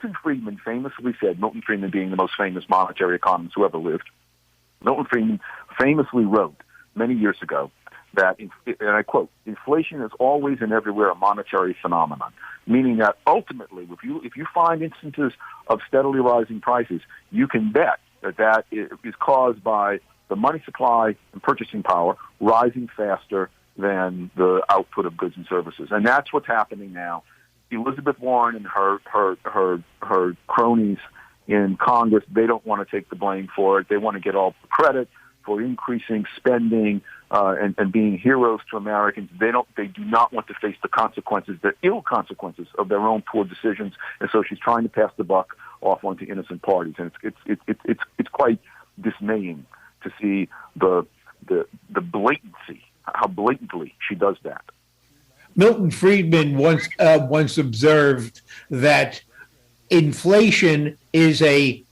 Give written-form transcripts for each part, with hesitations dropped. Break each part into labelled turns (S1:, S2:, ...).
S1: Milton Friedman famously said, Milton Friedman being the most famous monetary economist who ever lived, Milton Friedman famously wrote many years ago that, and I quote, inflation is always and everywhere a monetary phenomenon, meaning that ultimately, if you find instances of steadily rising prices, you can bet that is caused by the money supply and purchasing power rising faster than the output of goods and services. And that's what's happening now. Elizabeth Warren and her cronies in Congress, they don't want to take the blame for it. They want to get all the credit for increasing spending and being heroes to Americans. They do not want to face the consequences, the ill consequences of their own poor decisions. And so she's trying to pass the buck off onto innocent parties. And it's quite dismaying to see the blatancy, how blatantly she does that.
S2: Milton Friedman once observed that inflation is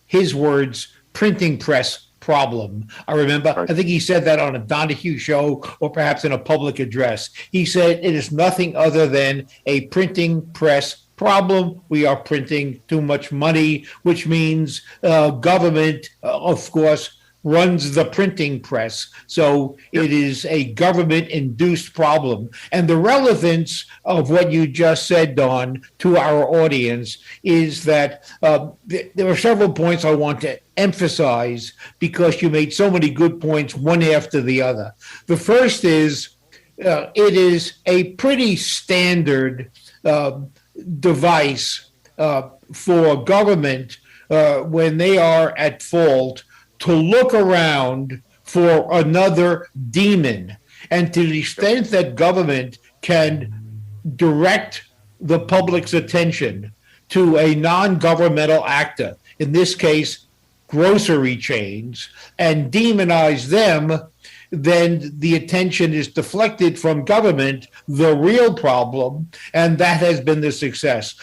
S2: his words, printing press problem. I remember, I think he said that on a Donahue show or perhaps in a public address. He said it is nothing other than a printing press problem. We are printing too much money, which means government, of course, runs the printing press. So it is a government-induced problem. And the relevance of what you just said, Don, to our audience is that there are several points I want to emphasize because you made so many good points, one after the other. The first is it is a pretty standard device for government when they are at fault to look around for another demon. And to the extent that government can direct the public's attention to a non-governmental actor, in this case, grocery chains, and demonize them, then the attention is deflected from government, the real problem, and that has been the success.